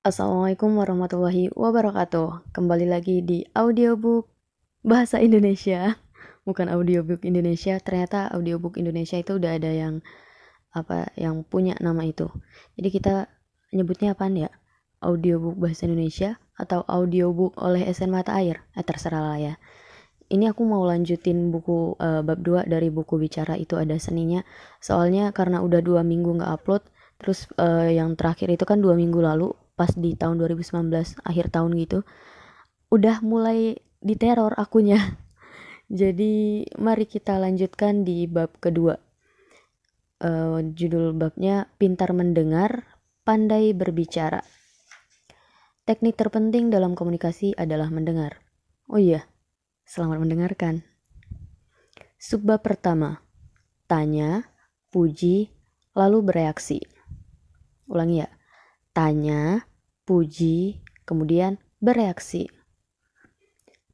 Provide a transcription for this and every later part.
Assalamualaikum warahmatullahi wabarakatuh. Kembali lagi di audiobook bahasa Indonesia. Bukan audiobook Indonesia, ternyata audiobook Indonesia itu udah ada yang punya nama itu. Jadi kita nyebutnya apaan ya? Audiobook bahasa Indonesia atau audiobook oleh SN Mata Air? Terserah lah ya. Ini aku mau lanjutin buku bab 2 dari buku Bicara Itu Ada Seninya. Soalnya karena udah 2 minggu nggak upload, terus yang terakhir itu kan 2 minggu lalu, pas di tahun 2019 akhir tahun gitu, udah mulai diteror akunya. Jadi mari kita lanjutkan di bab kedua. Judul babnya Pintar Mendengar, Pandai Berbicara. Teknik terpenting dalam komunikasi adalah mendengar. Oh iya, selamat mendengarkan. Subbab pertama, tanya, puji, lalu bereaksi. Ulangi ya, tanya, puji, kemudian bereaksi.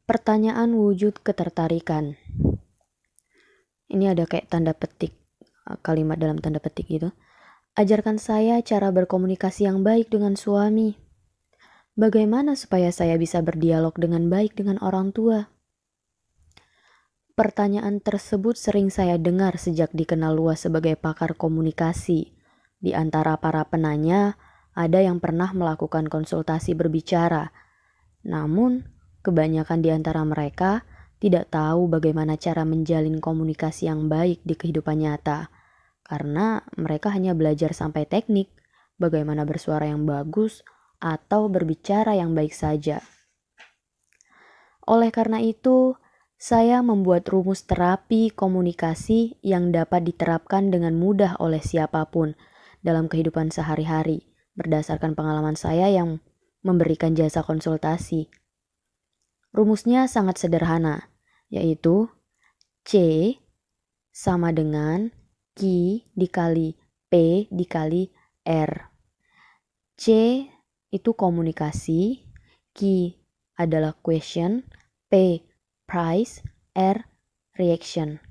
Pertanyaan wujud ketertarikan. Ini ada kayak tanda petik, kalimat dalam tanda petik gitu. Ajarkan saya cara berkomunikasi yang baik dengan suami. Bagaimana supaya saya bisa berdialog dengan baik dengan orang tua? Pertanyaan tersebut sering saya dengar sejak dikenal luas sebagai pakar komunikasi. Di antara para penanya, ada yang pernah melakukan konsultasi berbicara. Namun, kebanyakan di antara mereka tidak tahu bagaimana cara menjalin komunikasi yang baik di kehidupan nyata. Karena mereka hanya belajar sampai teknik, bagaimana bersuara yang bagus, atau berbicara yang baik saja. Oleh karena itu, saya membuat rumus terapi komunikasi yang dapat diterapkan dengan mudah oleh siapapun dalam kehidupan sehari-hari, berdasarkan pengalaman saya yang memberikan jasa konsultasi. Rumusnya sangat sederhana, yaitu C sama dengan Q dikali P dikali R. C itu komunikasi, Q adalah question, P price, R reaction.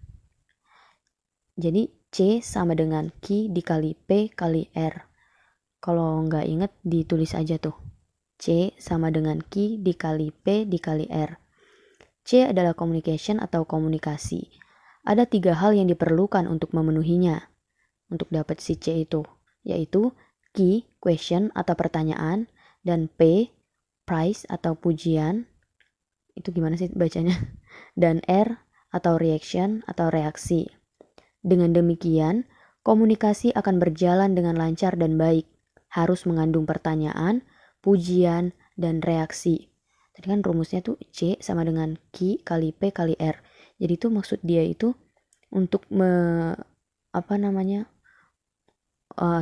Jadi C sama dengan Q dikali P kali R. Kalau nggak inget ditulis aja tuh. C sama dengan Q dikali P dikali R. C adalah communication atau komunikasi. Ada 3 hal yang diperlukan untuk memenuhinya. Untuk dapat si C itu, yaitu Q, question atau pertanyaan, dan P, price atau pujian. Itu gimana sih bacanya? Dan R atau reaction atau reaksi. Dengan demikian, komunikasi akan berjalan dengan lancar dan baik. Harus mengandung pertanyaan, pujian, dan reaksi. Tadi kan rumusnya tuh C sama dengan Q kali P kali R. Jadi itu maksud dia itu untuk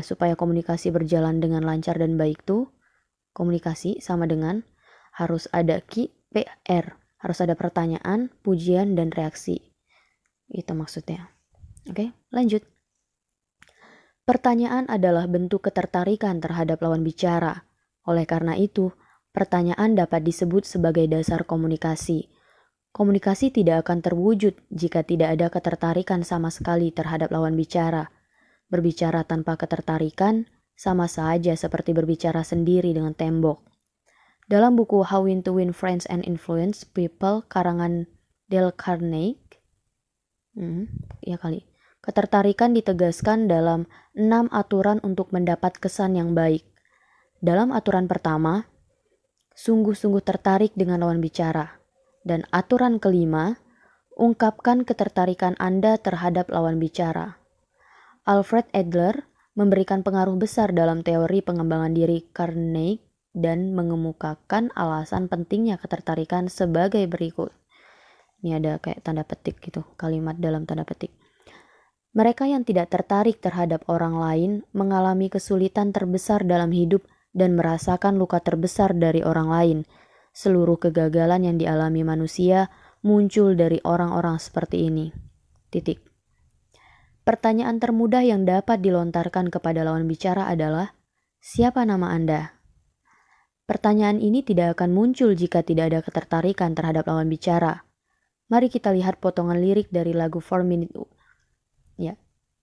supaya komunikasi berjalan dengan lancar dan baik tuh, komunikasi sama dengan harus ada Q, P, R. Harus ada pertanyaan, pujian, dan reaksi. Itu maksudnya. Oke, lanjut. Pertanyaan adalah bentuk ketertarikan terhadap lawan bicara. Oleh karena itu, pertanyaan dapat disebut sebagai dasar komunikasi. Komunikasi tidak akan terwujud jika tidak ada ketertarikan sama sekali terhadap lawan bicara. Berbicara tanpa ketertarikan sama saja seperti berbicara sendiri dengan tembok. Dalam buku How to Win Friends and Influence People karangan Dale Carnegie, ketertarikan ditegaskan dalam 6 aturan untuk mendapat kesan yang baik. Dalam aturan pertama, sungguh-sungguh tertarik dengan lawan bicara. Dan aturan kelima, ungkapkan ketertarikan Anda terhadap lawan bicara. Alfred Adler memberikan pengaruh besar dalam teori pengembangan diri Carnegie dan mengemukakan alasan pentingnya ketertarikan sebagai berikut. Ini ada kayak tanda petik gitu, kalimat dalam tanda petik. Mereka yang tidak tertarik terhadap orang lain mengalami kesulitan terbesar dalam hidup dan merasakan luka terbesar dari orang lain. Seluruh kegagalan yang dialami manusia muncul dari orang-orang seperti ini. Titik. Pertanyaan termudah yang dapat dilontarkan kepada lawan bicara adalah, siapa nama Anda? Pertanyaan ini tidak akan muncul jika tidak ada ketertarikan terhadap lawan bicara. Mari kita lihat potongan lirik dari lagu 4 Minute.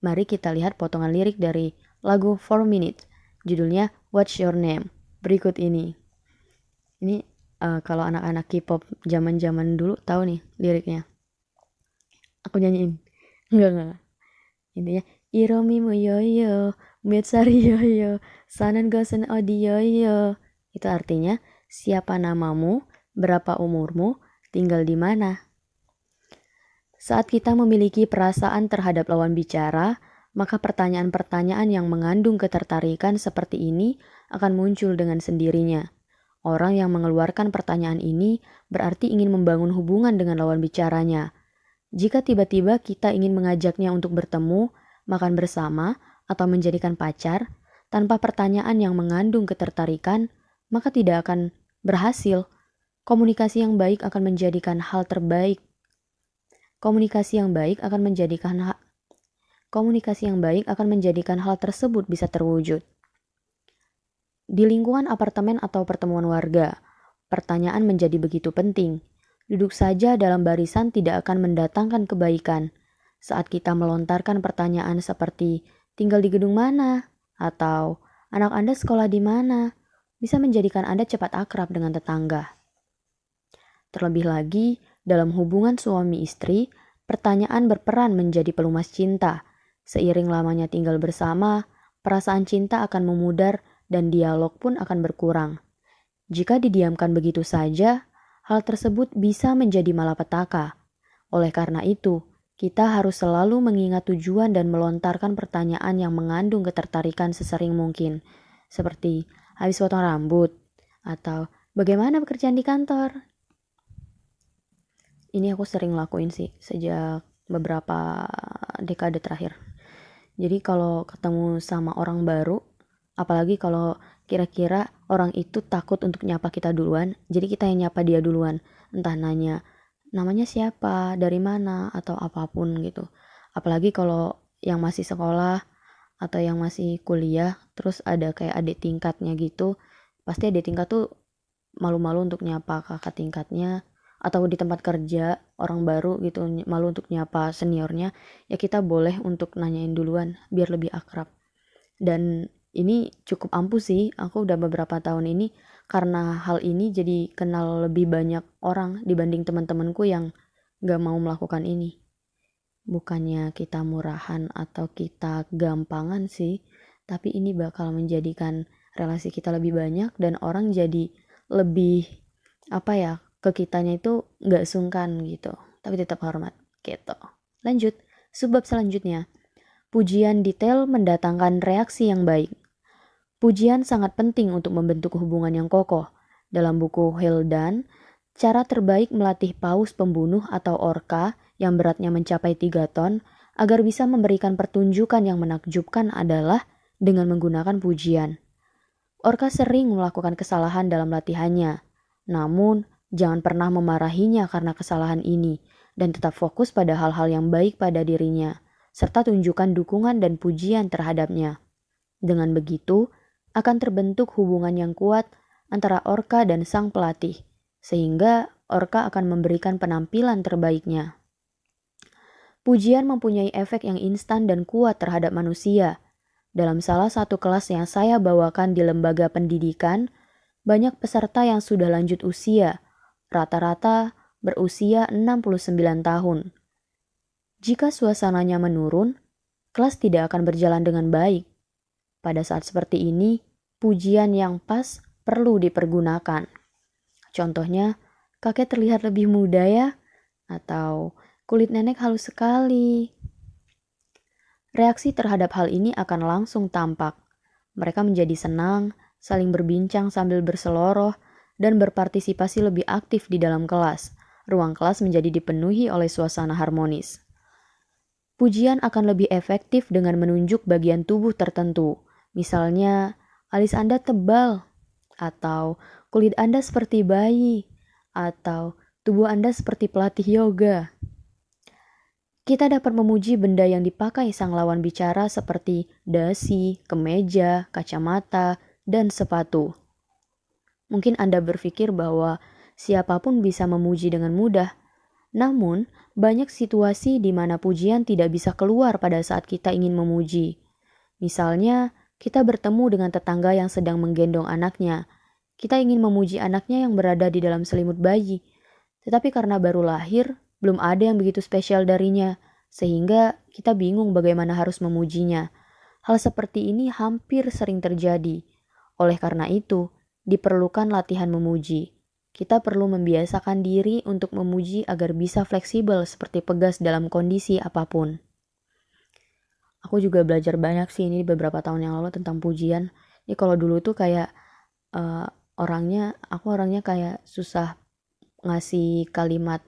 Mari kita lihat potongan lirik dari lagu 4 Minute. Judulnya What's Your Name? Berikut ini. Ini kalau anak-anak K-pop zaman-zaman dulu tahu nih liriknya. Aku nyanyiin. Enggak. Intinya Iromi mo yoyo, Metsari yoyo, Sanan gosen odi yoyo. Itu artinya siapa namamu, berapa umurmu, tinggal di mana. Saat kita memiliki perasaan terhadap lawan bicara, maka pertanyaan-pertanyaan yang mengandung ketertarikan seperti ini akan muncul dengan sendirinya. Orang yang mengeluarkan pertanyaan ini berarti ingin membangun hubungan dengan lawan bicaranya. Jika tiba-tiba kita ingin mengajaknya untuk bertemu, makan bersama, atau menjadikan pacar, tanpa pertanyaan yang mengandung ketertarikan, maka tidak akan berhasil. Komunikasi yang baik akan menjadikan hal terbaik. Komunikasi yang baik akan menjadikan hal tersebut bisa terwujud. Di lingkungan apartemen atau pertemuan warga, pertanyaan menjadi begitu penting. Duduk saja dalam barisan tidak akan mendatangkan kebaikan. Saat kita melontarkan pertanyaan seperti tinggal di gedung mana atau anak Anda sekolah di mana, bisa menjadikan Anda cepat akrab dengan tetangga. Terlebih lagi, dalam hubungan suami istri, pertanyaan berperan menjadi pelumas cinta. Seiring lamanya tinggal bersama, perasaan cinta akan memudar dan dialog pun akan berkurang. Jika didiamkan begitu saja, hal tersebut bisa menjadi malapetaka. Oleh karena itu, kita harus selalu mengingat tujuan dan melontarkan pertanyaan yang mengandung ketertarikan sesering mungkin. Seperti, habis potong rambut? Atau, bagaimana pekerjaan di kantor? Ini aku sering lakuin sih sejak beberapa dekade terakhir. Jadi kalau ketemu sama orang baru, apalagi kalau kira-kira orang itu takut untuk nyapa kita duluan, jadi kita yang nyapa dia duluan. Entah nanya, namanya siapa, dari mana, atau apapun gitu. Apalagi kalau yang masih sekolah atau yang masih kuliah, terus ada kayak adik tingkatnya gitu, pasti adik tingkat tuh malu-malu untuk nyapa kakak tingkatnya, atau di tempat kerja orang baru gitu malu untuk nyapa seniornya, ya kita boleh untuk nanyain duluan biar lebih akrab. Dan ini cukup ampuh sih, aku udah beberapa tahun ini karena hal ini jadi kenal lebih banyak orang dibanding teman-temanku yang gak mau melakukan ini. Bukannya kita murahan atau kita gampangan sih, tapi ini bakal menjadikan relasi kita lebih banyak dan orang jadi lebih ke kitanya itu gak sungkan gitu, tapi tetap hormat gitu. Lanjut, subbab selanjutnya. Pujian detail mendatangkan reaksi yang baik. Pujian sangat penting untuk membentuk hubungan yang kokoh. Dalam buku Hildan, cara terbaik melatih paus pembunuh atau orka yang beratnya mencapai 3 ton agar bisa memberikan pertunjukan yang menakjubkan adalah dengan menggunakan pujian. Orka sering melakukan kesalahan dalam latihannya, namun jangan pernah memarahinya karena kesalahan ini dan tetap fokus pada hal-hal yang baik pada dirinya, serta tunjukkan dukungan dan pujian terhadapnya. Dengan begitu, akan terbentuk hubungan yang kuat antara orka dan sang pelatih, sehingga orka akan memberikan penampilan terbaiknya. Pujian mempunyai efek yang instan dan kuat terhadap manusia. Dalam salah satu kelas yang saya bawakan di lembaga pendidikan, banyak peserta yang sudah lanjut usia, rata-rata berusia 69 tahun. Jika suasananya menurun, kelas tidak akan berjalan dengan baik. Pada saat seperti ini, pujian yang pas perlu dipergunakan. Contohnya, kakek terlihat lebih muda ya, atau kulit nenek halus sekali. Reaksi terhadap hal ini akan langsung tampak. Mereka menjadi senang, saling berbincang sambil berseloroh, dan berpartisipasi lebih aktif di dalam kelas. Ruang kelas menjadi dipenuhi oleh suasana harmonis. Pujian akan lebih efektif dengan menunjuk bagian tubuh tertentu. Misalnya, alis Anda tebal, atau kulit Anda seperti bayi, atau tubuh Anda seperti pelatih yoga. Kita dapat memuji benda yang dipakai sang lawan bicara seperti dasi, kemeja, kacamata, dan sepatu. Mungkin Anda berpikir bahwa siapapun bisa memuji dengan mudah. Namun, banyak situasi di mana pujian tidak bisa keluar pada saat kita ingin memuji. Misalnya, kita bertemu dengan tetangga yang sedang menggendong anaknya, Kita ingin memuji anaknya yang berada di dalam selimut bayi, tetapi karena baru lahir, belum ada yang begitu spesial darinya, sehingga kita bingung bagaimana harus memujinya. Hal seperti ini hampir sering terjadi. Oleh karena itu, diperlukan latihan memuji. Kita perlu membiasakan diri untuk memuji agar bisa fleksibel seperti Pegas dalam kondisi apapun. Aku juga belajar banyak sih ini beberapa tahun yang lalu tentang pujian. Jadi kalau dulu tuh kayak uh, aku orangnya kayak susah ngasih kalimat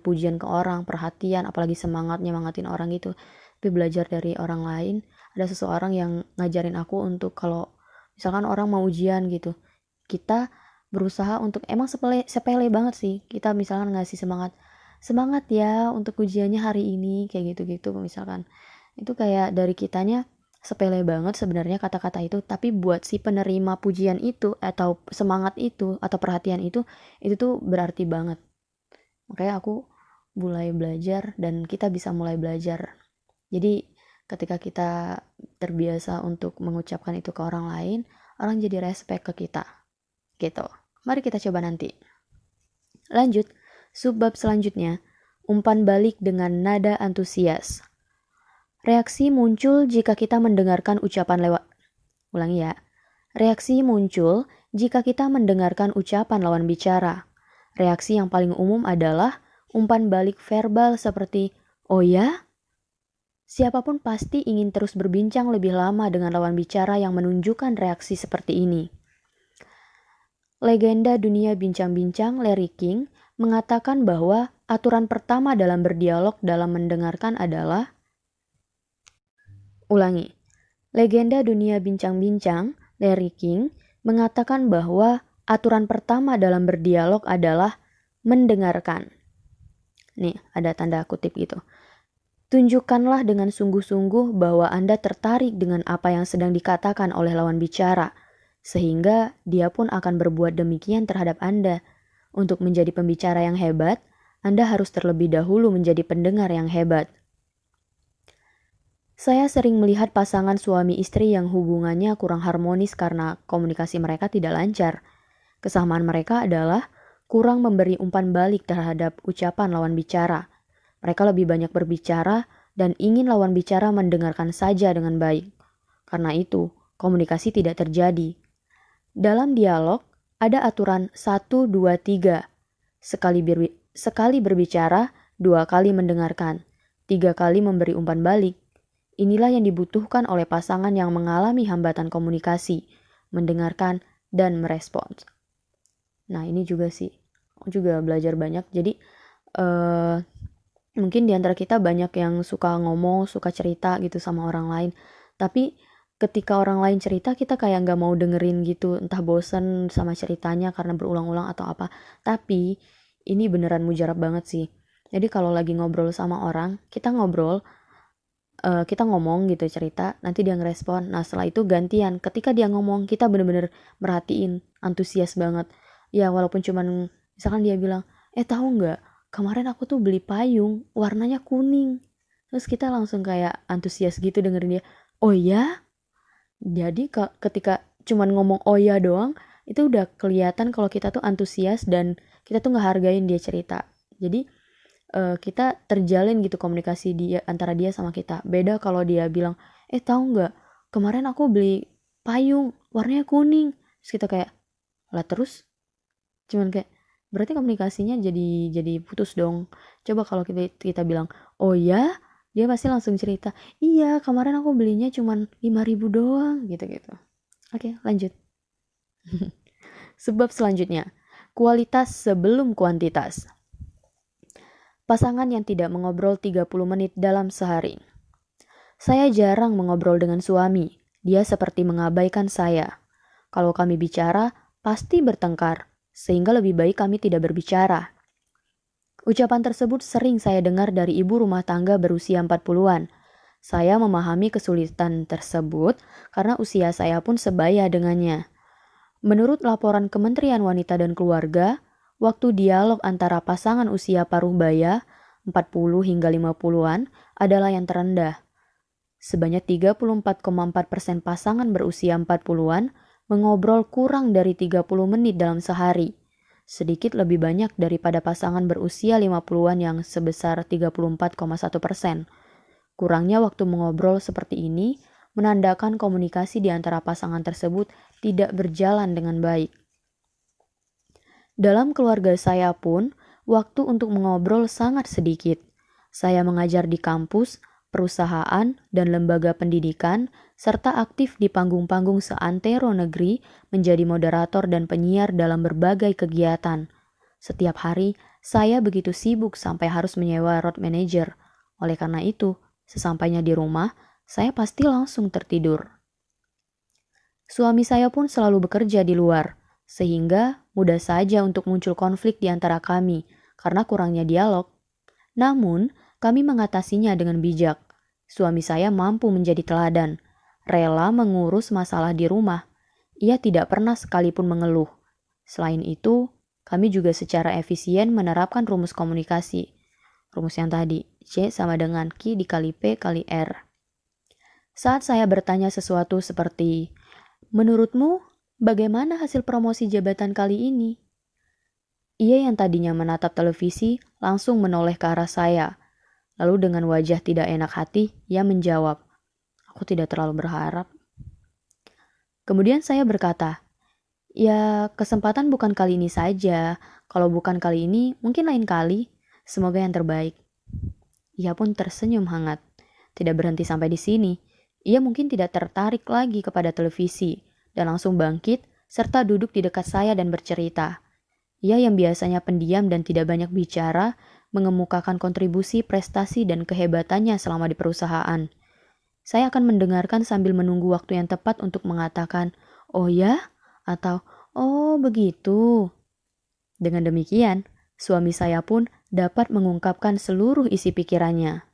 pujian ke orang, perhatian, apalagi nyemangatin orang gitu. Tapi belajar dari orang lain, ada seseorang yang ngajarin aku untuk kalau misalkan orang mau ujian gitu, kita berusaha untuk emang sepele banget sih. Kita misalkan ngasih semangat ya untuk ujiannya hari ini kayak gitu-gitu misalkan. Itu kayak dari kitanya sepele banget sebenarnya kata-kata itu, tapi buat si penerima pujian itu atau semangat itu atau perhatian itu tuh berarti banget. Makanya aku mulai belajar dan kita bisa mulai belajar. Jadi ketika kita terbiasa untuk mengucapkan itu ke orang lain, orang jadi respect ke kita. Gitu. Mari kita coba nanti. Lanjut, subbab selanjutnya, umpan balik dengan nada antusias. Reaksi muncul jika kita mendengarkan ucapan lewat. Ulangi ya. Reaksi muncul jika kita mendengarkan ucapan lawan bicara. Reaksi yang paling umum adalah umpan balik verbal seperti, "Oh ya?" Siapapun pasti ingin terus berbincang lebih lama dengan lawan bicara yang menunjukkan reaksi seperti ini. Legenda dunia bincang-bincang Larry King mengatakan bahwa aturan pertama dalam berdialog dalam mendengarkan adalah Ulangi. Legenda dunia bincang-bincang, Larry King, mengatakan bahwa aturan pertama dalam berdialog adalah mendengarkan. Nih, ada tanda kutip gitu. Tunjukkanlah dengan sungguh-sungguh bahwa Anda tertarik dengan apa yang sedang dikatakan oleh lawan bicara, sehingga dia pun akan berbuat demikian terhadap Anda. Untuk menjadi pembicara yang hebat, Anda harus terlebih dahulu menjadi pendengar yang hebat. Saya sering melihat pasangan suami istri yang hubungannya kurang harmonis karena komunikasi mereka tidak lancar. Kesamaan mereka adalah kurang memberi umpan balik terhadap ucapan lawan bicara. Mereka lebih banyak berbicara dan ingin lawan bicara mendengarkan saja dengan baik. Karena itu, komunikasi tidak terjadi. Dalam dialog, ada aturan 1, 2, 3. Sekali berbicara, 2 kali mendengarkan, 3 kali memberi umpan balik. Inilah yang dibutuhkan oleh pasangan yang mengalami hambatan komunikasi, mendengarkan, dan merespons. Nah ini juga sih, aku juga belajar banyak. Jadi mungkin diantara kita banyak yang suka ngomong, suka cerita gitu sama orang lain. Tapi ketika orang lain cerita kita kayak gak mau dengerin gitu, entah bosen sama ceritanya karena berulang-ulang atau apa. Tapi ini beneran mujarab banget sih. Jadi kalau lagi ngobrol sama orang, kita ngomong gitu cerita, nanti dia ngerespon. Nah setelah itu gantian, ketika dia ngomong kita bener-bener merhatiin, antusias banget. Ya walaupun cuman misalkan dia bilang, tahu nggak, kemarin aku tuh beli payung warnanya kuning. Terus kita langsung kayak antusias gitu dengerin dia. Oh ya? Jadi ketika cuman ngomong oh ya doang, itu udah kelihatan kalau kita tuh antusias dan kita tuh ngehargain dia cerita. Jadi kita terjalin gitu komunikasi antara dia sama kita. Beda kalau dia bilang, tahu nggak, kemarin aku beli payung warnanya kuning. Terus kita kayak, lah terus, cuman kayak berarti komunikasinya jadi putus dong. Coba kalau kita bilang, oh ya, dia pasti langsung cerita, iya kemarin aku belinya cuman 5.000 doang gitu. Oke, lanjut. Sebab selanjutnya, kualitas sebelum kuantitas. Pasangan yang tidak mengobrol 30 menit dalam sehari. Saya jarang mengobrol dengan suami. Dia seperti mengabaikan saya. Kalau kami bicara, pasti bertengkar, sehingga lebih baik kami tidak berbicara. Ucapan tersebut sering saya dengar dari ibu rumah tangga berusia 40-an. Saya memahami kesulitan tersebut karena usia saya pun sebaya dengannya. Menurut laporan Kementerian Wanita dan Keluarga, waktu dialog antara pasangan usia paruh baya 40 hingga 50-an adalah yang terendah. Sebanyak 34,4% pasangan berusia 40-an mengobrol kurang dari 30 menit dalam sehari. Sedikit lebih banyak daripada pasangan berusia 50-an yang sebesar 34,1%. Kurangnya waktu mengobrol seperti ini menandakan komunikasi di antara pasangan tersebut tidak berjalan dengan baik. Dalam keluarga saya pun, waktu untuk mengobrol sangat sedikit. Saya mengajar di kampus, perusahaan, dan lembaga pendidikan, serta aktif di panggung-panggung seantero negeri menjadi moderator dan penyiar dalam berbagai kegiatan. Setiap hari, saya begitu sibuk sampai harus menyewa road manager. Oleh karena itu, sesampainya di rumah, saya pasti langsung tertidur. Suami saya pun selalu bekerja di luar, sehingga mudah saja untuk muncul konflik di antara kami karena kurangnya dialog. Namun, kami mengatasinya dengan bijak. Suami saya mampu menjadi teladan, rela mengurus masalah di rumah. Ia tidak pernah sekalipun mengeluh. Selain itu, kami juga secara efisien menerapkan rumus komunikasi. Rumus yang tadi, C sama dengan Q dikali P kali R. Saat saya bertanya sesuatu seperti, "Menurutmu, bagaimana hasil promosi jabatan kali ini?" Ia yang tadinya menatap televisi langsung menoleh ke arah saya. Lalu dengan wajah tidak enak hati, ia menjawab, "Aku tidak terlalu berharap." Kemudian saya berkata, "Ya, kesempatan bukan kali ini saja. Kalau bukan kali ini, mungkin lain kali. Semoga yang terbaik." Ia pun tersenyum hangat. Tidak berhenti sampai di sini. Ia mungkin tidak tertarik lagi kepada televisi dan langsung bangkit serta duduk di dekat saya dan bercerita. Ia yang biasanya pendiam dan tidak banyak bicara, mengemukakan kontribusi, prestasi, dan kehebatannya selama di perusahaan. Saya akan mendengarkan sambil menunggu waktu yang tepat untuk mengatakan, "Oh ya?" atau "Oh begitu." Dengan demikian, suami saya pun dapat mengungkapkan seluruh isi pikirannya.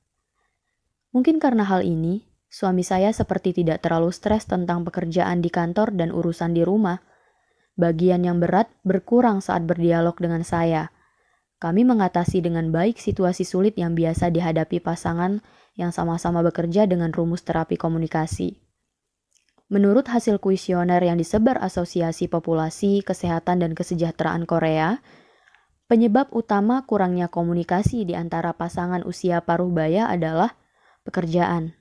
Mungkin karena hal ini, suami saya seperti tidak terlalu stres tentang pekerjaan di kantor dan urusan di rumah. Bagian yang berat berkurang saat berdialog dengan saya. Kami mengatasi dengan baik situasi sulit yang biasa dihadapi pasangan yang sama-sama bekerja dengan rumus terapi komunikasi. Menurut hasil kuesioner yang disebar Asosiasi Populasi, Kesehatan, dan Kesejahteraan Korea, penyebab utama kurangnya komunikasi di antara pasangan usia paruh baya adalah pekerjaan.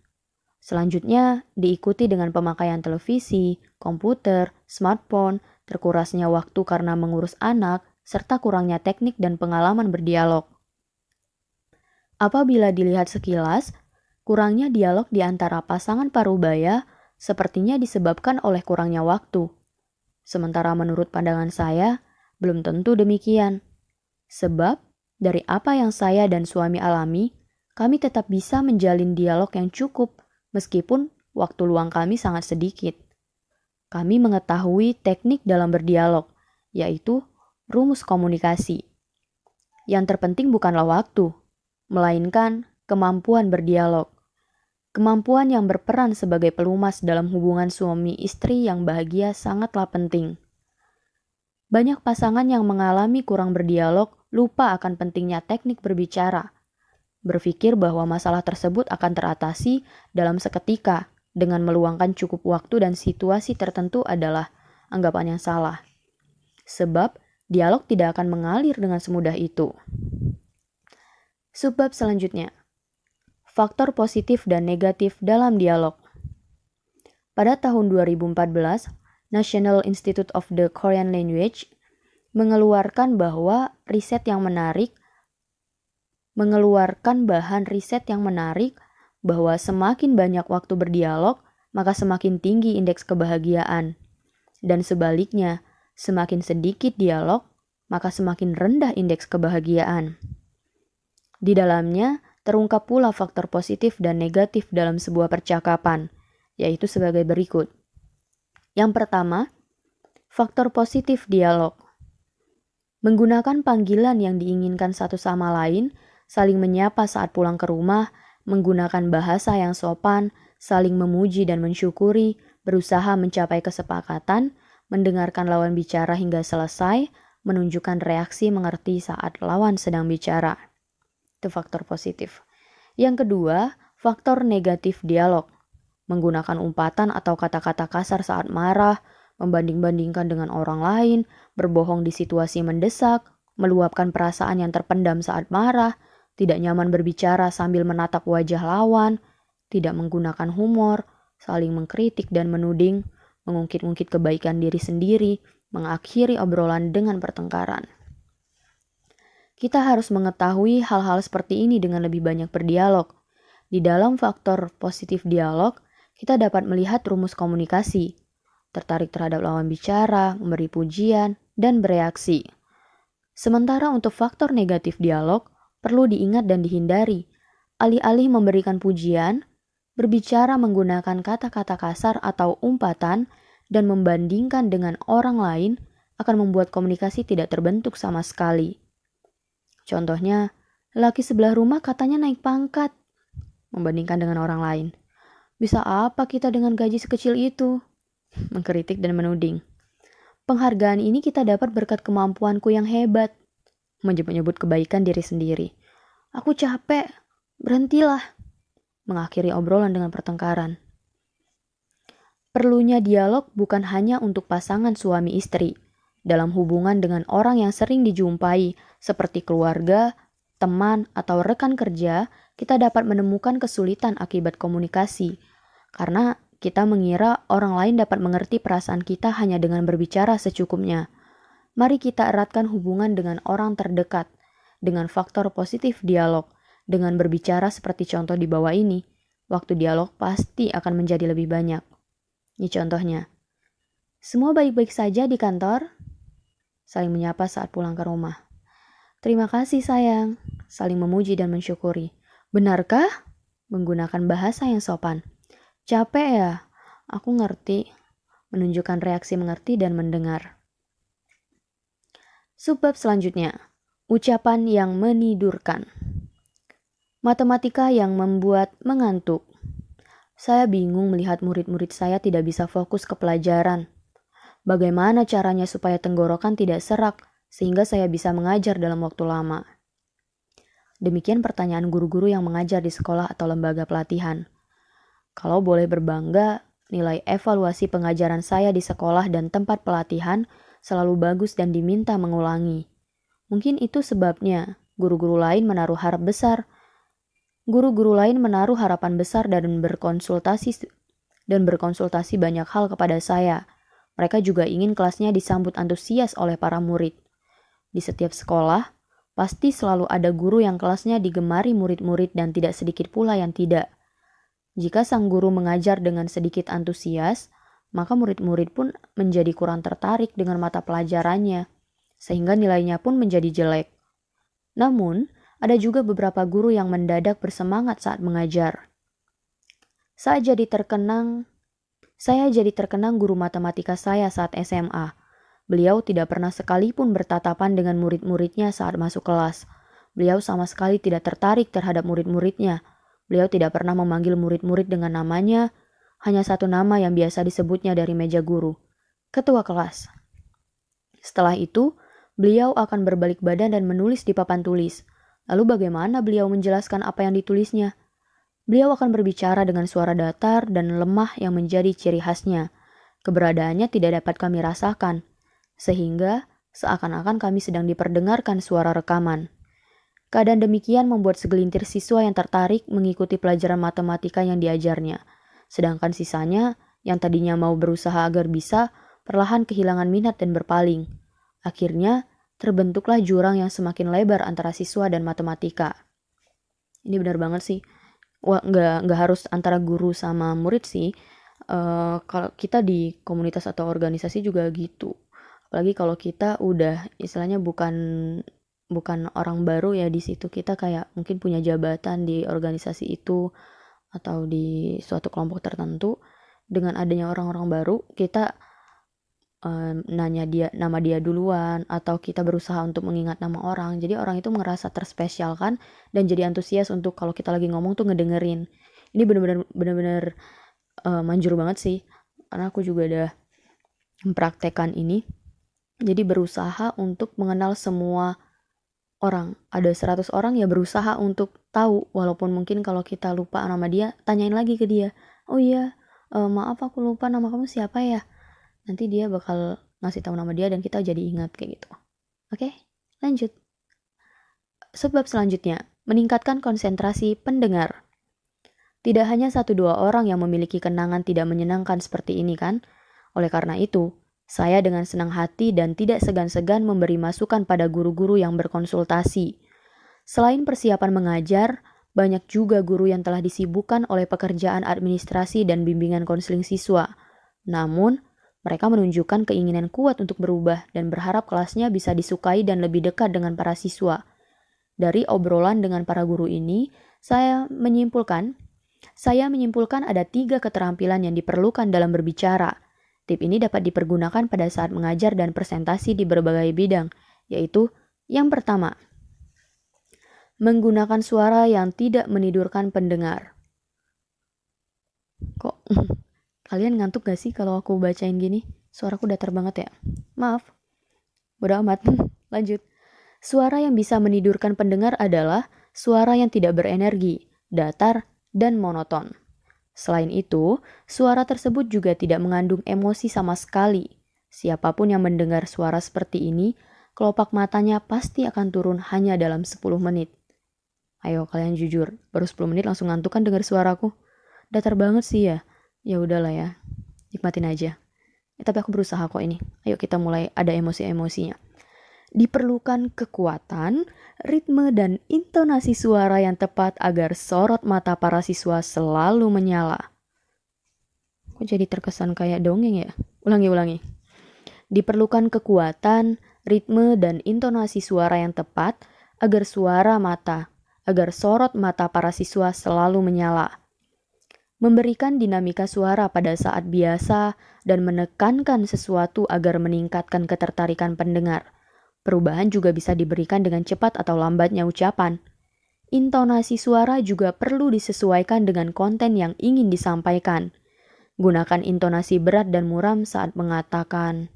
Selanjutnya diikuti dengan pemakaian televisi, komputer, smartphone, terkurasnya waktu karena mengurus anak, serta kurangnya teknik dan pengalaman berdialog. Apabila dilihat sekilas, kurangnya dialog di antara pasangan parubaya sepertinya disebabkan oleh kurangnya waktu. Sementara menurut pandangan saya, belum tentu demikian. Sebab, dari apa yang saya dan suami alami, kami tetap bisa menjalin dialog yang cukup, meskipun waktu luang kami sangat sedikit. Kami mengetahui teknik dalam berdialog, yaitu rumus komunikasi. Yang terpenting bukanlah waktu, melainkan kemampuan berdialog. Kemampuan yang berperan sebagai pelumas dalam hubungan suami istri yang bahagia sangatlah penting. Banyak pasangan yang mengalami kurang berdialog lupa akan pentingnya teknik berbicara. Berpikir bahwa masalah tersebut akan teratasi dalam seketika dengan meluangkan cukup waktu dan situasi tertentu adalah anggapan yang salah. Sebab dialog tidak akan mengalir dengan semudah itu. Subbab selanjutnya, faktor positif dan negatif dalam dialog. Pada tahun 2014, National Institute of the Korean Language mengeluarkan bahan riset yang menarik bahwa semakin banyak waktu berdialog, maka semakin tinggi indeks kebahagiaan. Dan sebaliknya, semakin sedikit dialog, maka semakin rendah indeks kebahagiaan. Di dalamnya, terungkap pula faktor positif dan negatif dalam sebuah percakapan, yaitu sebagai berikut. Yang pertama, faktor positif dialog. Menggunakan panggilan yang diinginkan satu sama lain, saling menyapa saat pulang ke rumah, menggunakan bahasa yang sopan, saling memuji dan mensyukuri, berusaha mencapai kesepakatan, mendengarkan lawan bicara hingga selesai, menunjukkan reaksi mengerti saat lawan sedang bicara. Itu faktor positif. Yang kedua, faktor negatif dialog. Menggunakan umpatan atau kata-kata kasar saat marah, membanding-bandingkan dengan orang lain, berbohong di situasi mendesak, meluapkan perasaan yang terpendam saat marah, tidak nyaman berbicara sambil menatap wajah lawan, tidak menggunakan humor, saling mengkritik dan menuding, mengungkit-ungkit kebaikan diri sendiri, mengakhiri obrolan dengan pertengkaran. Kita harus mengetahui hal-hal seperti ini dengan lebih banyak berdialog. Di dalam faktor positif dialog, kita dapat melihat rumus komunikasi, tertarik terhadap lawan bicara, memberi pujian, dan bereaksi. Sementara untuk faktor negatif dialog, perlu diingat dan dihindari. Alih-alih memberikan pujian, berbicara menggunakan kata-kata kasar atau umpatan, dan membandingkan dengan orang lain akan membuat komunikasi tidak terbentuk sama sekali. Contohnya, laki sebelah rumah katanya naik pangkat, membandingkan dengan orang lain. Bisa apa kita dengan gaji sekecil itu? Mengkritik dan menuding. Penghargaan ini kita dapat berkat kemampuanku yang hebat, menyebut kebaikan diri sendiri. Aku capek, berhentilah. Mengakhiri obrolan dengan pertengkaran. Perlunya dialog bukan hanya untuk pasangan suami istri. Dalam hubungan dengan orang yang sering dijumpai, seperti keluarga, teman, atau rekan kerja, kita dapat menemukan kesulitan akibat komunikasi. Karena kita mengira orang lain dapat mengerti perasaan kita hanya dengan berbicara secukupnya. Mari kita eratkan hubungan dengan orang terdekat, dengan faktor positif dialog, dengan berbicara seperti contoh di bawah ini. Waktu dialog pasti akan menjadi lebih banyak. Ini contohnya. Semua baik-baik saja di kantor? Saling menyapa saat pulang ke rumah. Terima kasih sayang, saling memuji dan mensyukuri. Benarkah? Menggunakan bahasa yang sopan. Capek ya? Aku ngerti. Menunjukkan reaksi mengerti dan mendengar. Subbab selanjutnya, ucapan yang menidurkan. Matematika yang membuat mengantuk. Saya bingung melihat murid-murid saya tidak bisa fokus ke pelajaran. Bagaimana caranya supaya tenggorokan tidak serak, sehingga saya bisa mengajar dalam waktu lama? Demikian pertanyaan guru-guru yang mengajar di sekolah atau lembaga pelatihan. Kalau boleh berbangga, nilai evaluasi pengajaran saya di sekolah dan tempat pelatihan selalu bagus dan diminta mengulangi. Mungkin itu sebabnya guru-guru lain menaruh harap besar. Guru-guru lain menaruh harapan besar dan berkonsultasi banyak hal kepada saya. Mereka juga ingin kelasnya disambut antusias oleh para murid. Di setiap sekolah, pasti selalu ada guru yang kelasnya digemari murid-murid dan tidak sedikit pula yang tidak. Jika sang guru mengajar dengan sedikit antusias, maka murid-murid pun menjadi kurang tertarik dengan mata pelajarannya, sehingga nilainya pun menjadi jelek. Namun, ada juga beberapa guru yang mendadak bersemangat saat mengajar. Saya jadi terkenang guru matematika saya saat SMA. Beliau tidak pernah sekalipun bertatapan dengan murid-muridnya saat masuk kelas. Beliau sama sekali tidak tertarik terhadap murid-muridnya. Beliau tidak pernah memanggil murid-murid dengan namanya, hanya satu nama yang biasa disebutnya dari meja guru, ketua kelas. Setelah itu, beliau akan berbalik badan dan menulis di papan tulis. Lalu bagaimana beliau menjelaskan apa yang ditulisnya? Beliau akan berbicara dengan suara datar dan lemah yang menjadi ciri khasnya. Keberadaannya tidak dapat kami rasakan, sehingga seakan-akan kami sedang diperdengarkan suara rekaman. Keadaan demikian membuat segelintir siswa yang tertarik mengikuti pelajaran matematika yang diajarnya, sedangkan sisanya yang tadinya mau berusaha agar bisa, perlahan kehilangan minat dan berpaling. Akhirnya, terbentuklah jurang yang semakin lebar antara siswa dan matematika. Ini benar banget sih. Wah, nggak harus antara guru sama murid sih. Kalau kita di komunitas atau organisasi juga gitu. Apalagi kalau kita udah istilahnya bukan orang baru ya di situ, kita kayak mungkin punya jabatan di organisasi itu atau di suatu kelompok tertentu. Dengan adanya orang-orang baru, kita nanya nama dia duluan, atau kita berusaha untuk mengingat nama orang. Jadi orang itu ngerasa terspesialkan dan jadi antusias untuk kalau kita lagi ngomong tuh ngedengerin. Ini benar-benar manjur banget sih, karena aku juga udah mempraktekkan ini. Jadi berusaha untuk mengenal semua orang. Ada 100 orang ya berusaha untuk tahu, walaupun mungkin kalau kita lupa nama dia, tanyain lagi ke dia. Oh iya, maaf aku lupa nama kamu siapa ya? nanti dia bakal ngasih tahu nama dia dan kita jadi ingat kayak gitu. Oke, lanjut. Sebab selanjutnya, meningkatkan konsentrasi pendengar. Tidak hanya 1-2 orang yang memiliki kenangan tidak menyenangkan seperti ini kan? Oleh karena itu, saya dengan senang hati dan tidak segan-segan memberi masukan pada guru-guru yang berkonsultasi. Selain persiapan mengajar, banyak juga guru yang telah disibukkan oleh pekerjaan administrasi dan bimbingan konseling siswa. Namun, mereka menunjukkan keinginan kuat untuk berubah dan berharap kelasnya bisa disukai dan lebih dekat dengan para siswa. Dari obrolan dengan para guru ini, saya menyimpulkan ada 3 keterampilan yang diperlukan dalam berbicara. Tip ini dapat dipergunakan pada saat mengajar dan presentasi di berbagai bidang, yaitu yang pertama, menggunakan suara yang tidak menidurkan pendengar. Kok kalian ngantuk gak sih kalau aku bacain gini? Suaraku datar banget ya? Maaf. Bodo amat. Lanjut. Suara yang bisa menidurkan pendengar adalah suara yang tidak berenergi, datar, dan monoton. Selain itu, suara tersebut juga tidak mengandung emosi sama sekali. Siapapun yang mendengar suara seperti ini, kelopak matanya pasti akan turun hanya dalam 10 menit. Ayo kalian jujur, baru 10 menit langsung ngantuk kan dengar suaraku? Datar banget sih ya. Ya udahlah ya, nikmatin aja. Tapi aku berusaha kok ini. Ayo kita mulai ada emosi-emosinya. Diperlukan kekuatan, ritme, dan intonasi suara yang tepat agar sorot mata para siswa selalu menyala. Kok jadi terkesan kayak dongeng ya? Ulangi. Diperlukan kekuatan, ritme, dan intonasi suara yang tepat agar sorot mata para siswa selalu menyala. Memberikan dinamika suara pada saat biasa dan menekankan sesuatu agar meningkatkan ketertarikan pendengar. Perubahan juga bisa diberikan dengan cepat atau lambatnya ucapan. Intonasi suara juga perlu disesuaikan dengan konten yang ingin disampaikan. Gunakan intonasi berat dan muram saat mengatakan,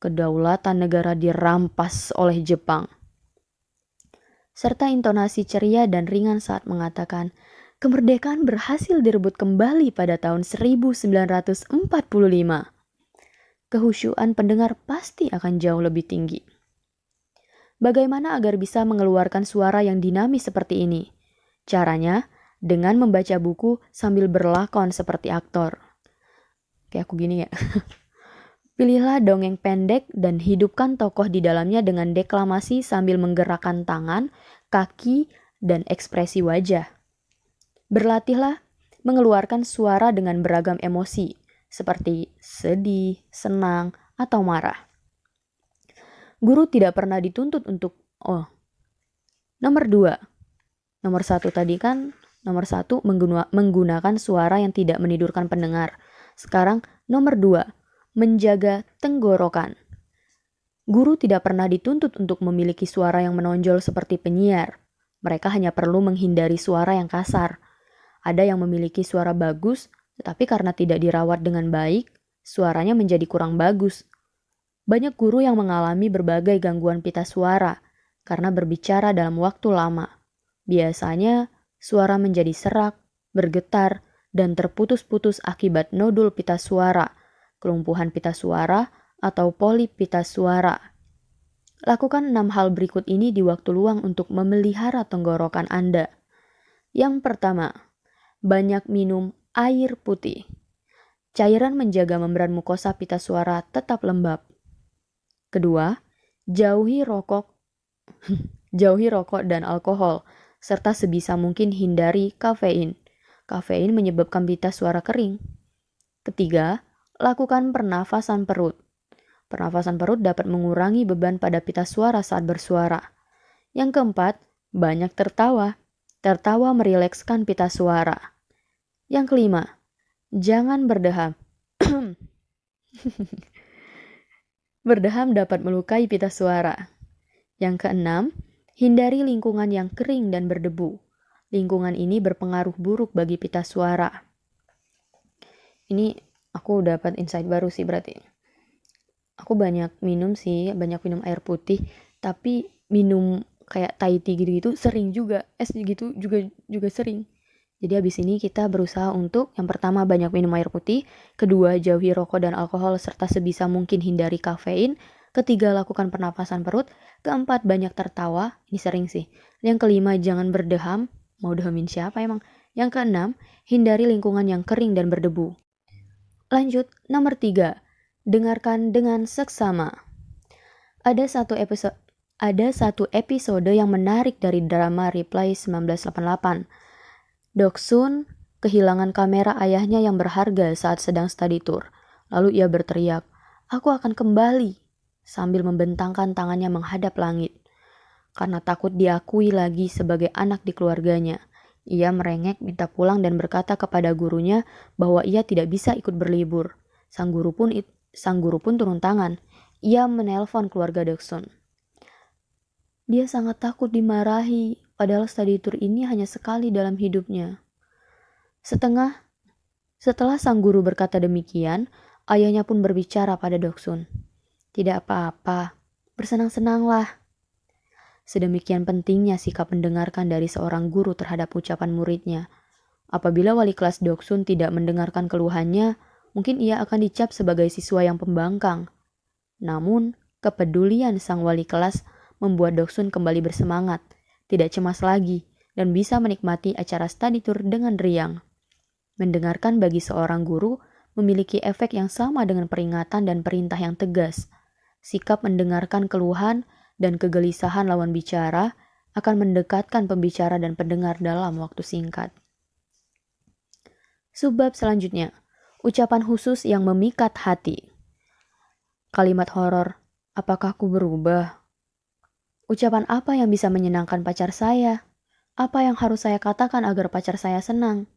kedaulatan negara dirampas oleh Jepang. Serta intonasi ceria dan ringan saat mengatakan, kemerdekaan berhasil direbut kembali pada tahun 1945. Kehusyuan pendengar pasti akan jauh lebih tinggi. Bagaimana agar bisa mengeluarkan suara yang dinamis seperti ini? Caranya, dengan membaca buku sambil berlakon seperti aktor. Kayak aku gini ya. Pilihlah dongeng pendek dan hidupkan tokoh di dalamnya dengan deklamasi sambil menggerakkan tangan, kaki, dan ekspresi wajah. Berlatihlah mengeluarkan suara dengan beragam emosi, seperti sedih, senang, atau marah. Guru tidak pernah dituntut untuk, Nomor 1 tadi kan, nomor 1 menggunakan suara yang tidak menidurkan pendengar. Sekarang nomor 2, menjaga tenggorokan. Guru tidak pernah dituntut untuk memiliki suara yang menonjol seperti penyiar. Mereka hanya perlu menghindari suara yang kasar. Ada yang memiliki suara bagus, tetapi karena tidak dirawat dengan baik, suaranya menjadi kurang bagus. Banyak guru yang mengalami berbagai gangguan pita suara karena berbicara dalam waktu lama. Biasanya, suara menjadi serak, bergetar, dan terputus-putus akibat nodul pita suara, kelumpuhan pita suara, atau polip pita suara. Lakukan 6 hal berikut ini di waktu luang untuk memelihara tenggorokan Anda. Yang pertama, banyak minum air putih. Cairan menjaga membran mukosa pita suara tetap lembab. Kedua, jauhi rokok dan alkohol, serta sebisa mungkin hindari kafein. Kafein menyebabkan pita suara kering. Ketiga, lakukan pernafasan perut. Pernafasan perut dapat mengurangi beban pada pita suara saat bersuara. Yang keempat, banyak tertawa. Tertawa merilekskan pita suara. Yang kelima, jangan berdeham. Berdeham dapat melukai pita suara. Yang keenam, hindari lingkungan yang kering dan berdebu. Lingkungan ini berpengaruh buruk bagi pita suara. Ini aku dapat insight baru sih berarti. Aku banyak minum air putih, tapi minum kayak Thai tea gitu-gitu sering juga. Es gitu juga sering. Jadi habis ini kita berusaha untuk yang pertama banyak minum air putih, kedua jauhi rokok dan alkohol serta sebisa mungkin hindari kafein, ketiga lakukan pernapasan perut, keempat banyak tertawa, ini sering sih. Yang kelima jangan berdeham, mau dehamin siapa emang? Yang keenam, hindari lingkungan yang kering dan berdebu. Lanjut, nomor 3, dengarkan dengan seksama. Ada satu episode yang menarik dari drama Reply 1988. Doksun kehilangan kamera ayahnya yang berharga saat sedang study tour. Lalu ia berteriak, "Aku akan kembali," sambil membentangkan tangannya menghadap langit. Karena takut diakui lagi sebagai anak di keluarganya, ia merengek minta pulang dan berkata kepada gurunya bahwa ia tidak bisa ikut berlibur. Sang guru pun turun tangan. Ia menelpon keluarga Doksun. Dia sangat takut dimarahi, padahal study tour ini hanya sekali dalam hidupnya. Setelah sang guru berkata demikian, ayahnya pun berbicara pada Doksun. Tidak apa-apa, bersenang-senanglah. Sedemikian pentingnya sikap mendengarkan dari seorang guru terhadap ucapan muridnya. Apabila wali kelas Doksun tidak mendengarkan keluhannya, mungkin ia akan dicap sebagai siswa yang pembangkang. Namun, kepedulian sang wali kelas membuat Doksun kembali bersemangat, tidak cemas lagi, dan bisa menikmati acara study tour dengan riang. Mendengarkan bagi seorang guru memiliki efek yang sama dengan peringatan dan perintah yang tegas. Sikap mendengarkan keluhan dan kegelisahan lawan bicara akan mendekatkan pembicara dan pendengar dalam waktu singkat. Subbab selanjutnya, ucapan khusus yang memikat hati. Kalimat horor, apakah aku berubah? Ucapan apa yang bisa menyenangkan pacar saya? Apa yang harus saya katakan agar pacar saya senang?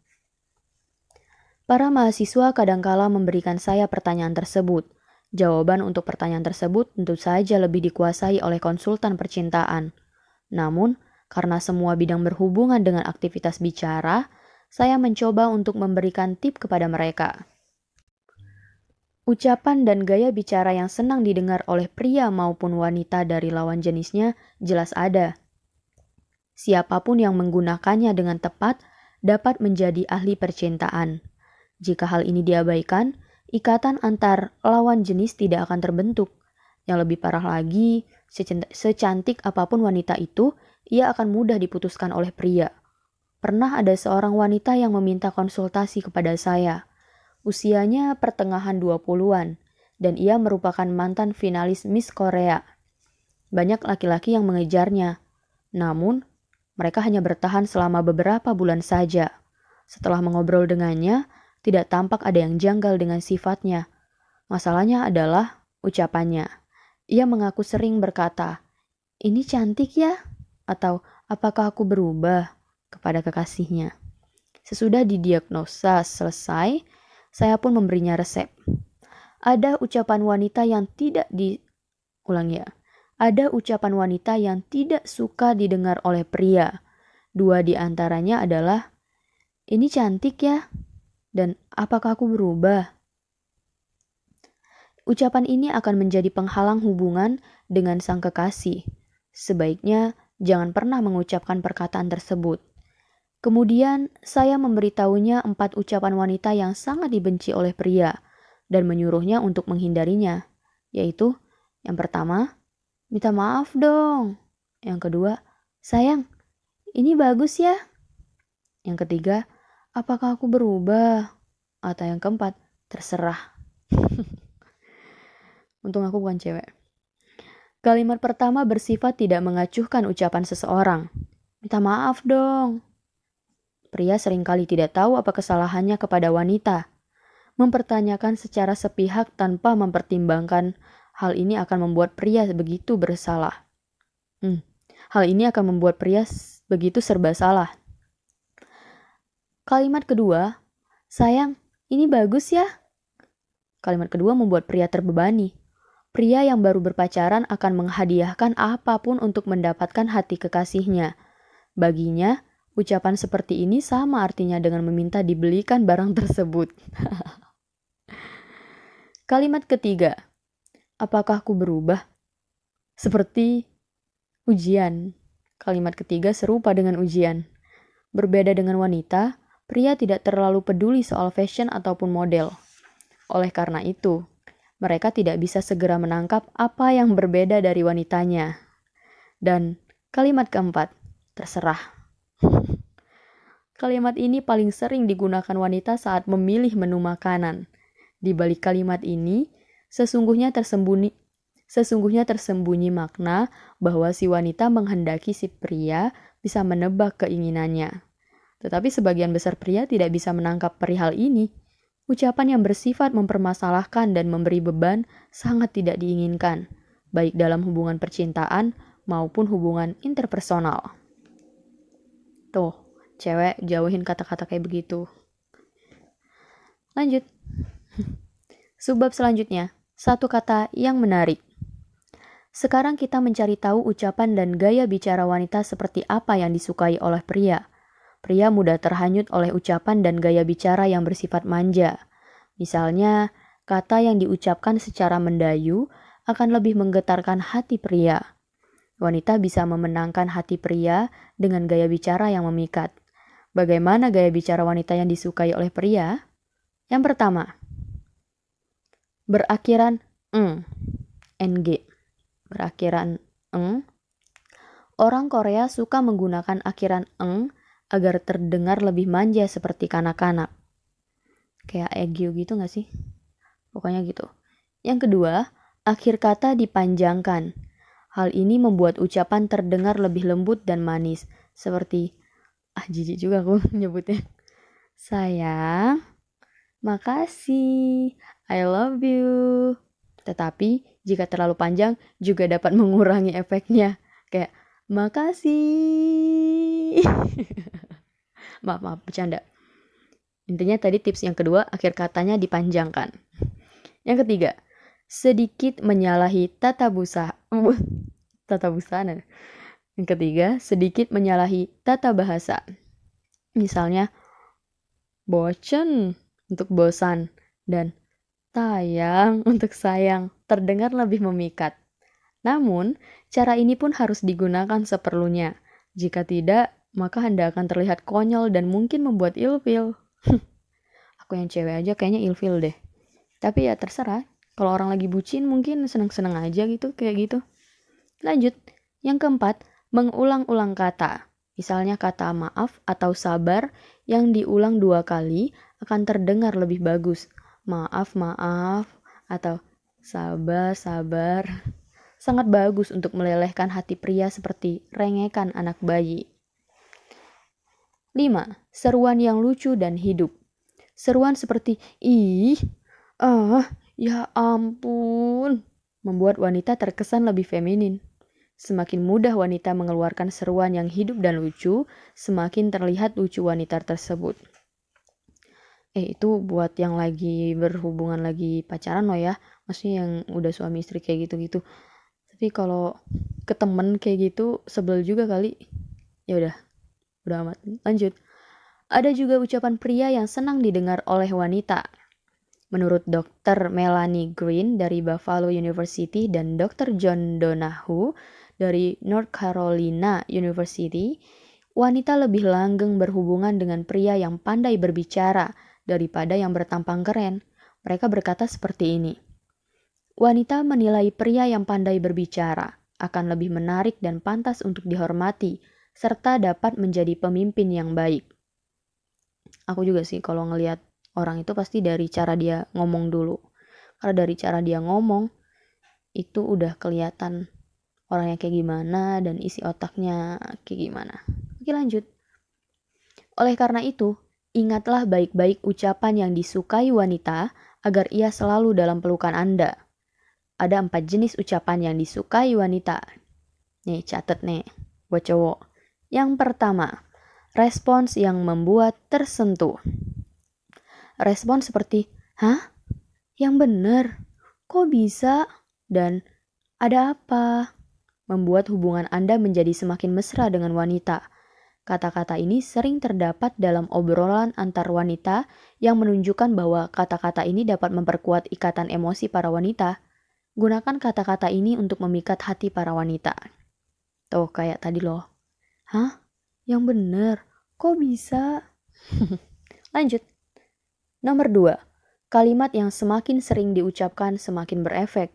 Para mahasiswa kadangkala memberikan saya pertanyaan tersebut. Jawaban untuk pertanyaan tersebut tentu saja lebih dikuasai oleh konsultan percintaan. Namun, karena semua bidang berhubungan dengan aktivitas bicara, saya mencoba untuk memberikan tip kepada mereka. Ucapan dan gaya bicara yang senang didengar oleh pria maupun wanita dari lawan jenisnya jelas ada. Siapapun yang menggunakannya dengan tepat dapat menjadi ahli percintaan. Jika hal ini diabaikan, ikatan antar lawan jenis tidak akan terbentuk. Yang lebih parah lagi, secantik apapun wanita itu, ia akan mudah diputuskan oleh pria. Pernah ada seorang wanita yang meminta konsultasi kepada saya. Usianya pertengahan 20-an, dan ia merupakan mantan finalis Miss Korea. Banyak laki-laki yang mengejarnya, namun mereka hanya bertahan selama beberapa bulan saja. Setelah mengobrol dengannya, tidak tampak ada yang janggal dengan sifatnya. Masalahnya adalah ucapannya. Ia mengaku sering berkata, "Ini cantik ya?" Atau, "Apakah aku berubah?" kepada kekasihnya. Sesudah didiagnosa selesai, saya pun memberinya resep. Ada ucapan wanita yang tidak suka didengar oleh pria. 2 di antaranya adalah, "Ini cantik ya?" dan "Apakah aku berubah?" Ucapan ini akan menjadi penghalang hubungan dengan sang kekasih. Sebaiknya jangan pernah mengucapkan perkataan tersebut. Kemudian saya memberitahunya 4 ucapan wanita yang sangat dibenci oleh pria dan menyuruhnya untuk menghindarinya, yaitu yang pertama, "Minta maaf dong." Yang kedua, "Sayang, ini bagus ya." Yang ketiga, "Apakah aku berubah?" Atau yang keempat, "Terserah." Untung aku bukan cewek. Kalimat pertama bersifat tidak mengacuhkan ucapan seseorang. "Minta maaf dong." Pria seringkali tidak tahu apa kesalahannya kepada wanita. Mempertanyakan secara sepihak tanpa mempertimbangkan hal ini akan membuat pria begitu bersalah. Hal ini akan membuat pria begitu serba salah. Kalimat kedua, "Sayang, ini bagus ya." Kalimat kedua membuat pria terbebani. Pria yang baru berpacaran akan menghadiahkan apapun untuk mendapatkan hati kekasihnya. Baginya, ucapan seperti ini sama artinya dengan meminta dibelikan barang tersebut. Kalimat ketiga, "Apakah aku berubah?" Seperti ujian. Kalimat ketiga serupa dengan ujian. Berbeda dengan wanita, pria tidak terlalu peduli soal fashion ataupun model. Oleh karena itu, mereka tidak bisa segera menangkap apa yang berbeda dari wanitanya. Dan kalimat keempat, terserah. Kalimat ini paling sering digunakan wanita saat memilih menu makanan. Di balik kalimat ini, sesungguhnya tersembunyi makna bahwa si wanita menghendaki si pria bisa menebak keinginannya. Tetapi sebagian besar pria tidak bisa menangkap perihal ini. Ucapan yang bersifat mempermasalahkan dan memberi beban sangat tidak diinginkan, baik dalam hubungan percintaan maupun hubungan interpersonal. Tuh, cewek jauhin kata-kata kayak begitu. Lanjut. Subbab selanjutnya, satu kata yang menarik. Sekarang kita mencari tahu ucapan dan gaya bicara wanita seperti apa yang disukai oleh pria. Pria mudah terhanyut oleh ucapan dan gaya bicara yang bersifat manja. Misalnya, kata yang diucapkan secara mendayu akan lebih menggetarkan hati pria. Wanita bisa memenangkan hati pria dengan gaya bicara yang memikat. Bagaimana gaya bicara wanita yang disukai oleh pria? Yang pertama, berakhiran ng, ng, berakhiran ng. Orang Korea suka menggunakan akhiran ng agar terdengar lebih manja seperti kanak-kanak. Kayak egyo gitu gak sih? Pokoknya gitu. Yang kedua, akhir kata dipanjangkan. Hal ini membuat ucapan terdengar lebih lembut dan manis. Seperti, jijik juga aku nyebutnya. Sayang, makasih, I love you. Tetapi, jika terlalu panjang, juga dapat mengurangi efeknya. Kayak, makasih. Maaf, bercanda. Intinya tadi tips yang kedua, akhir katanya dipanjangkan. Yang ketiga, sedikit menyalahi tata busana. Yang ketiga, sedikit menyalahi tata bahasa. Misalnya, bosen untuk bosan dan tayang untuk sayang terdengar lebih memikat. Namun, cara ini pun harus digunakan seperlunya. Jika tidak, maka Anda akan terlihat konyol dan mungkin membuat ilfil. Aku yang cewek aja kayaknya ilfil deh. Tapi ya terserah. Kalau orang lagi bucin mungkin seneng-seneng aja gitu, kayak gitu. Lanjut. Yang keempat, mengulang-ulang kata. Misalnya kata maaf atau sabar yang diulang 2 kali akan terdengar lebih bagus. Maaf, atau sabar. Sangat bagus untuk melelehkan hati pria seperti rengekan anak bayi. 5. Seruan yang lucu dan hidup. Seruan seperti, ya ampun, membuat wanita terkesan lebih feminin. Semakin mudah wanita mengeluarkan seruan yang hidup dan lucu, semakin terlihat lucu wanita tersebut. Itu buat yang lagi berhubungan, lagi pacaran loh ya. Maksudnya yang udah suami istri kayak gitu-gitu. Tapi kalau ke temen kayak gitu, sebel juga kali. Ya udah amat. Lanjut. Ada juga ucapan pria yang senang didengar oleh wanita. Menurut Dr. Melanie Green dari Buffalo University dan Dr. John Donahue dari North Carolina University, wanita lebih langgeng berhubungan dengan pria yang pandai berbicara daripada yang bertampang keren. Mereka berkata seperti ini. Wanita menilai pria yang pandai berbicara akan lebih menarik dan pantas untuk dihormati, serta dapat menjadi pemimpin yang baik. Aku juga sih kalau ngelihat orang itu pasti dari cara dia ngomong dulu. Karena dari cara dia ngomong, itu udah kelihatan orangnya kayak gimana dan isi otaknya kayak gimana. Oke, lanjut. Oleh karena itu, ingatlah baik-baik ucapan yang disukai wanita agar ia selalu dalam pelukan Anda. Ada 4 jenis ucapan yang disukai wanita. Nih, catet nih, buat cowok. Yang pertama, respons yang membuat tersentuh. Respon seperti, hah? Yang bener? Kok bisa? Dan ada apa? Membuat hubungan Anda menjadi semakin mesra dengan wanita. Kata-kata ini sering terdapat dalam obrolan antar wanita yang menunjukkan bahwa kata-kata ini dapat memperkuat ikatan emosi para wanita. Gunakan kata-kata ini untuk memikat hati para wanita. Tuh, kayak tadi loh. Hah? Yang bener? Kok bisa? Lanjut. Nomor 2. Kalimat yang semakin sering diucapkan semakin berefek.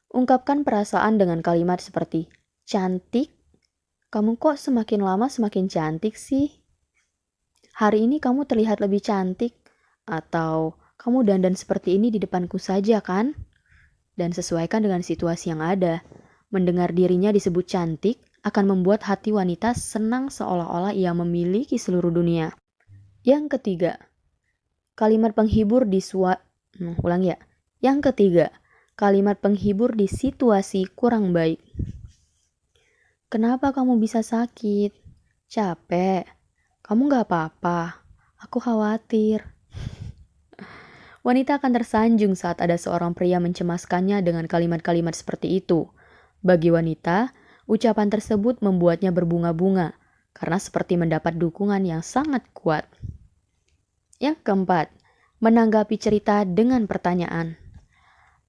Ungkapkan perasaan dengan kalimat seperti, cantik, kamu kok semakin lama semakin cantik sih? Hari ini kamu terlihat lebih cantik. Atau, kamu dandan seperti ini di depanku saja kan? Dan sesuaikan dengan situasi yang ada. Mendengar dirinya disebut cantik akan membuat hati wanita senang seolah-olah ia memiliki seluruh dunia. Yang ketiga, kalimat penghibur di Yang ketiga, kalimat penghibur di situasi kurang baik. Kenapa kamu bisa sakit? Capek? Kamu gak apa-apa? Aku khawatir. Wanita akan tersanjung saat ada seorang pria mencemaskannya dengan kalimat-kalimat seperti itu. Bagi wanita, ucapan tersebut membuatnya berbunga-bunga karena seperti mendapat dukungan yang sangat kuat. Yang keempat, menanggapi cerita dengan pertanyaan.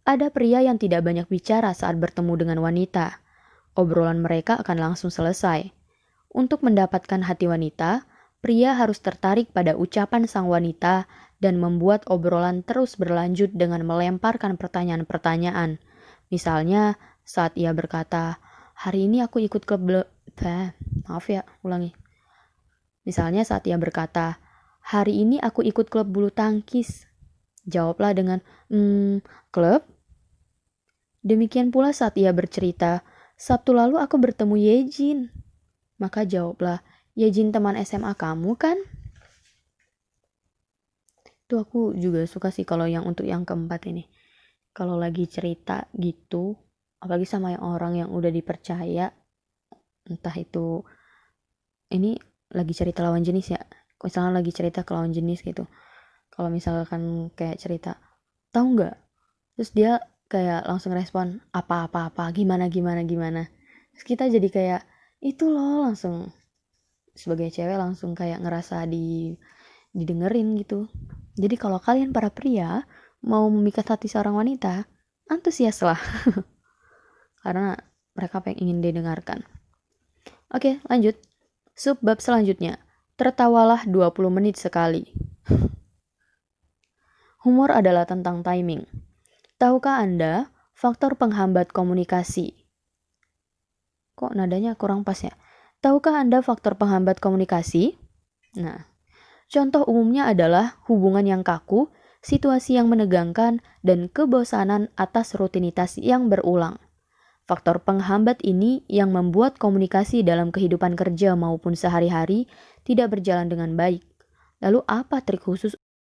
Ada pria yang tidak banyak bicara saat bertemu dengan wanita. Obrolan mereka akan langsung selesai. Untuk mendapatkan hati wanita, pria harus tertarik pada ucapan sang wanita dan membuat obrolan terus berlanjut dengan melemparkan pertanyaan-pertanyaan. Misalnya, saat ia berkata, hari ini aku ikut klub Misalnya saat ia berkata, hari ini aku ikut klub bulu tangkis. Jawablah dengan, klub? Demikian pula saat ia bercerita, Sabtu lalu aku bertemu Yejin. Maka jawablah, Yejin teman SMA kamu kan? Itu aku juga suka sih kalau yang untuk yang keempat ini. Kalau lagi cerita gitu, apalagi sama yang orang yang udah dipercaya, entah itu ini lagi cerita lawan jenis ya. Misalnya lagi cerita ke lawan jenis gitu. Kalau misalkan kayak cerita, tahu nggak? Terus dia kayak langsung respon apa-apa-apa, gimana. Terus kita jadi kayak itu loh, langsung sebagai cewek langsung kayak ngerasa didengerin gitu. Jadi kalau kalian para pria mau memikat hati seorang wanita, antusiaslah. Karena mereka ingin didengarkan. Oke, lanjut. Subbab selanjutnya. Tertawalah 20 menit sekali. Humor adalah tentang timing. Tahukah Anda faktor penghambat komunikasi? Kok nadanya kurang pas ya? Tahukah Anda faktor penghambat komunikasi? Nah, contoh umumnya adalah hubungan yang kaku, situasi yang menegangkan, dan kebosanan atas rutinitas yang berulang. Faktor penghambat ini yang membuat komunikasi dalam kehidupan kerja maupun sehari-hari tidak berjalan dengan baik. Lalu apa trik khusus